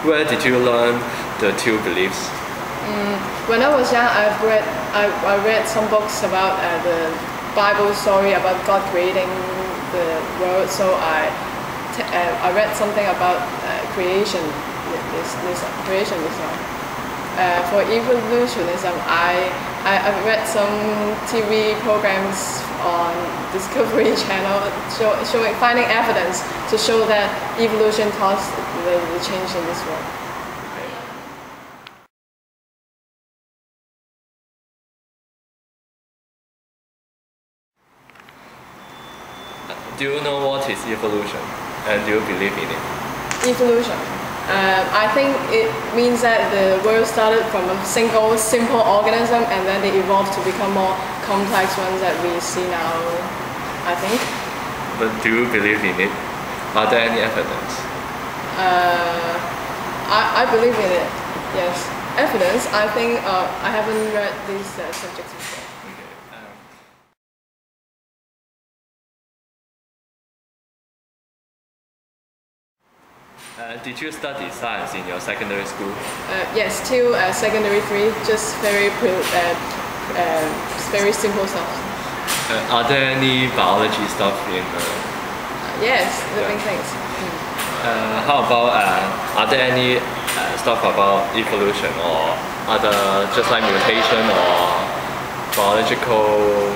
Where did you learn the two beliefs? When I was young, I read some books about the Bible story about God creating the world. So I read something about creation, this creationism. For evolutionism, I read some TV programs on Discovery Channel finding evidence to show that evolution caused the change in this world. Do you know what is evolution, and do you believe in it? Evolution. I think it means that the world started from a single, simple organism, and then they evolved to become more complex ones that we see now, I think. But do you believe in it? Are there any evidence? I believe in it, yes. Evidence, I think I haven't read these subjects before. Did you study science in your secondary school? Yes, till secondary 3, just very simple stuff. Are there any biology stuff in? Yes, living things. How about are there any stuff about evolution or other, just like mutation or biological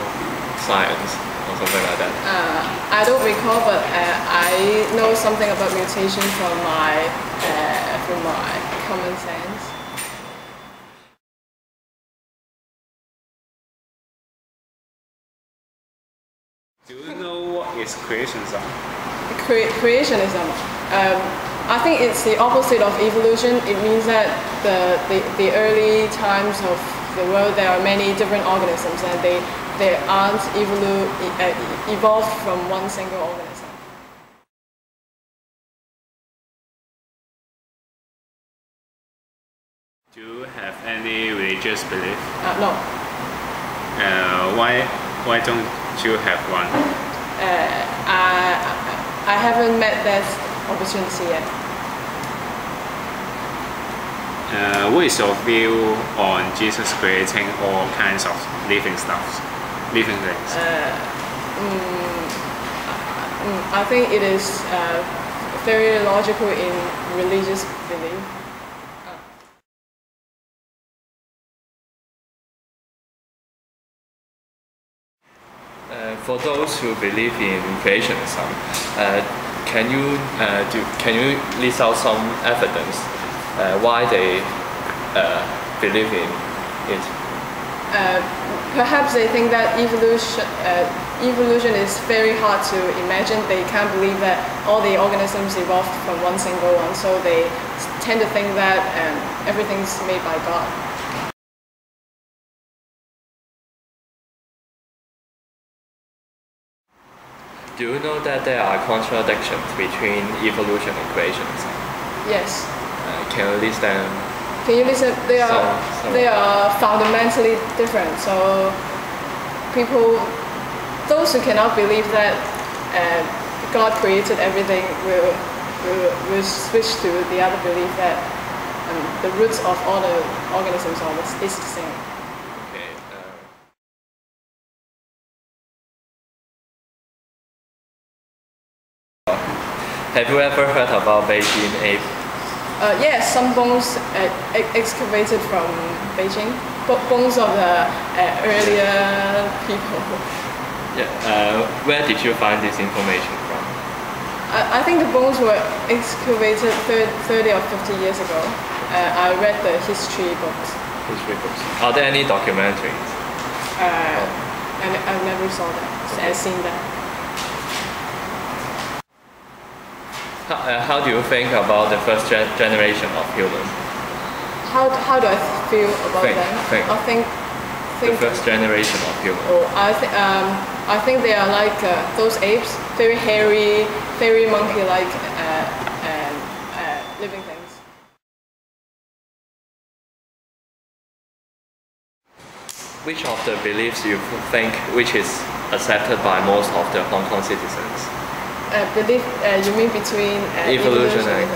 science or something like that? I don't recall, but I know something about mutation from my common sense. Do you know what is creationism? Creationism. I think it's the opposite of evolution. It means that the early times of the world there are many different organisms and they aren't evolved from one single organism. Do you have any religious belief? No. Why don't you have one? I haven't met that opportunity yet. What is your view on Jesus creating all kinds of living things? I think it is very logical in religious belief. For those who believe in creationism, can you list out some evidence why they believe in it? Perhaps they think that evolution is very hard to imagine. They can't believe that all the organisms evolved from one single one, so they tend to think that everything's made by God. Do you know that there are contradictions between evolution and creationism? Yes. Can you list them? Can you listen? They are fundamentally different. So those who cannot believe that God created everything will switch to the other belief that the roots of all the organisms is the same. Okay. Have you ever heard about Beijing ape? Yes, some bones excavated from Beijing, bones of the earlier people. Yeah. Where did you find this information from? I think the bones were excavated 30 or 50 years ago. I read the history books. History books. Are there any documentaries? I never saw that. Okay. I've seen that. How do you think about the first generation of humans? How do I feel about them? I think the first generation of humans. Oh, I think they are like those apes, very hairy, very monkey-like living things. Which of the beliefs you think which is accepted by most of the Hong Kong citizens? Belief, you mean between evolution and...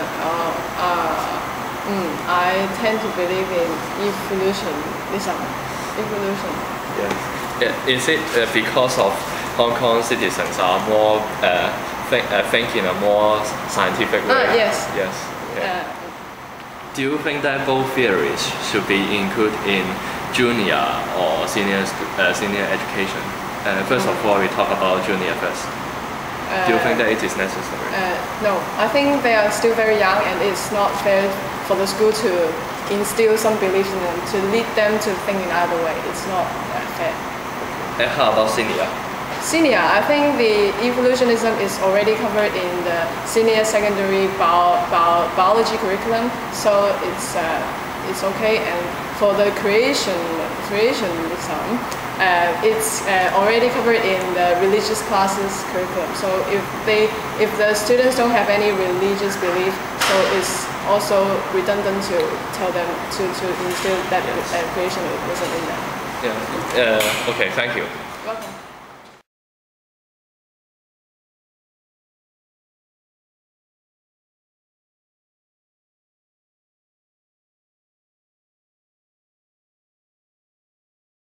I tend to believe in evolutionism. Evolution. Yes. Is it because of Hong Kong citizens are more think in a more scientific way? Yes. Yes. Okay. Do you think that both theories should be included in junior or senior education? First of all, we talk about junior first. Do you think that it is necessary? No, I think they are still very young, and it's not fair for the school to instill some belief in them, to lead them to think in either way. It's not fair. And how about senior? Senior, I think the evolutionism is already covered in the senior secondary biology curriculum, so it's okay. And for the creationism, it's already covered in the religious classes curriculum. So if the students don't have any religious belief, so it's also redundant to tell them to instill that creationism in them. Yeah. Okay. Thank you. Welcome.